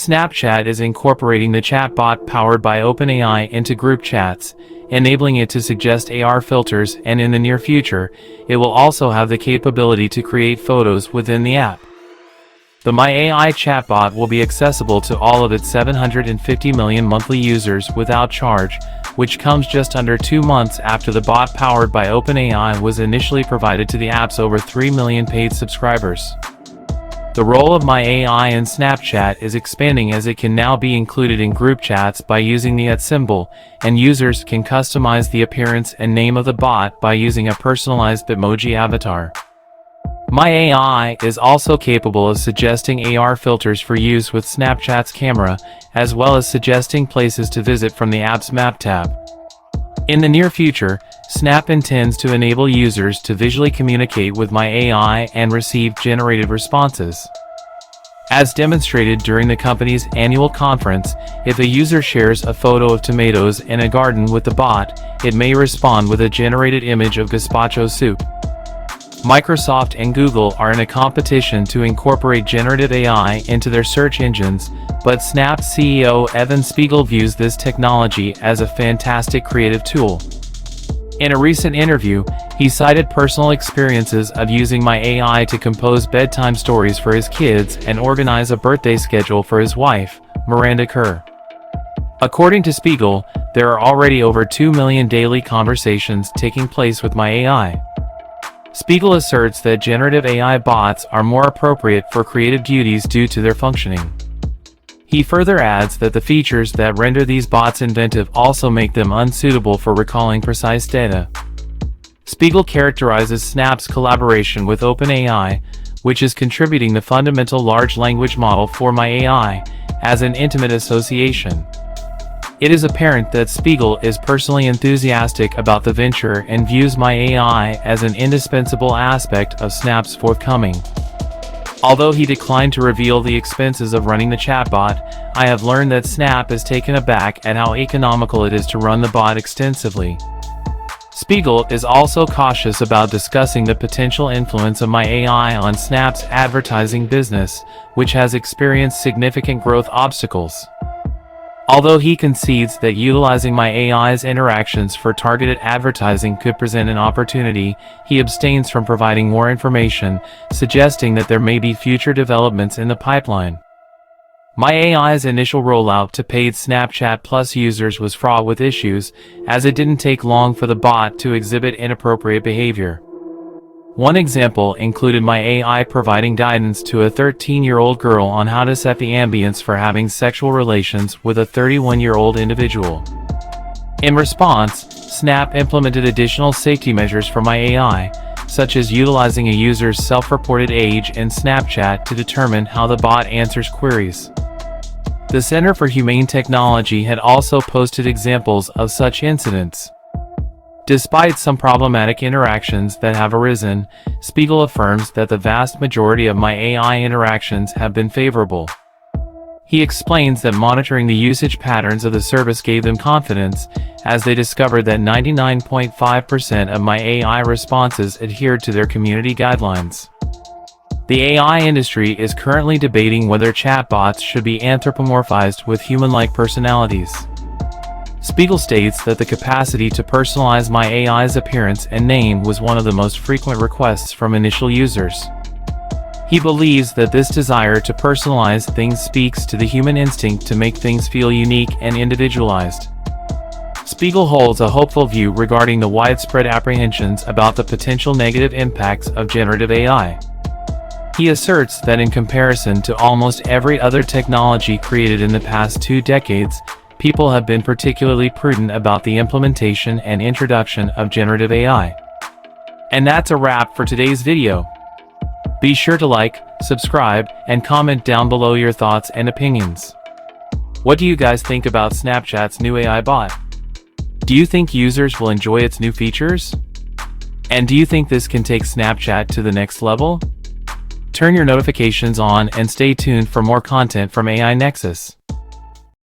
Snapchat is incorporating the chatbot powered by OpenAI into group chats, enabling it to suggest AR filters, and in the near future, it will also have the capability to create photos within the app. The My AI chatbot will be accessible to all of its 750 million monthly users without charge, which comes just under 2 months after the bot powered by OpenAI was initially provided to the app's over 3 million paid subscribers. The role of My AI in Snapchat is expanding as it can now be included in group chats by using the symbol, and users can customize the appearance and name of the bot by using a personalized Bitmoji avatar. My AI is also capable of suggesting AR filters for use with Snapchat's camera, as well as suggesting places to visit from the app's map tab. In the near future, Snap intends to enable users to visually communicate with My AI and receive generated responses. As demonstrated during the company's annual conference, if a user shares a photo of tomatoes in a garden with the bot, it may respond with a generated image of gazpacho soup. Microsoft and Google are in a competition to incorporate generative AI into their search engines, but Snap's CEO Evan Spiegel views this technology as a fantastic creative tool. In a recent interview, he cited personal experiences of using My AI to compose bedtime stories for his kids and organize a birthday schedule for his wife, Miranda Kerr. According to Spiegel, there are already over 2 million daily conversations taking place with My AI. Spiegel asserts that generative AI bots are more appropriate for creative duties due to their functioning. He further adds that the features that render these bots inventive also make them unsuitable for recalling precise data. Spiegel characterizes Snap's collaboration with OpenAI, which is contributing the fundamental large language model for My AI, as an intimate association. It is apparent that Spiegel is personally enthusiastic about the venture and views My AI as an indispensable aspect of Snap's forthcoming. Although he declined to reveal the expenses of running the chatbot, I have learned that Snap is taken aback at how economical it is to run the bot extensively. Spiegel is also cautious about discussing the potential influence of My AI on Snap's advertising business, which has experienced significant growth obstacles. Although he concedes that utilizing My AI's interactions for targeted advertising could present an opportunity, he abstains from providing more information, suggesting that there may be future developments in the pipeline. My AI's initial rollout to paid Snapchat Plus users was fraught with issues, as it didn't take long for the bot to exhibit inappropriate behavior. One example included My AI providing guidance to a 13-year-old girl on how to set the ambience for having sexual relations with a 31-year-old individual. In response, Snap implemented additional safety measures for My AI, such as utilizing a user's self-reported age in Snapchat to determine how the bot answers queries. The Center for Humane Technology had also posted examples of such incidents. Despite some problematic interactions that have arisen, Spiegel affirms that the vast majority of My AI interactions have been favorable. He explains that monitoring the usage patterns of the service gave them confidence, as they discovered that 99.5% of My AI responses adhered to their community guidelines. The AI industry is currently debating whether chatbots should be anthropomorphized with human-like personalities. Spiegel states that the capacity to personalize My AI's appearance and name was one of the most frequent requests from initial users. He believes that this desire to personalize things speaks to the human instinct to make things feel unique and individualized. Spiegel holds a hopeful view regarding the widespread apprehensions about the potential negative impacts of generative AI. He asserts that in comparison to almost every other technology created in the past 2 decades, people have been particularly prudent about the implementation and introduction of generative AI. And that's a wrap for today's video. Be sure to like, subscribe, and comment down below your thoughts and opinions. What do you guys think about Snapchat's new AI bot? Do you think users will enjoy its new features? And do you think this can take Snapchat to the next level? Turn your notifications on and stay tuned for more content from AI Nexus.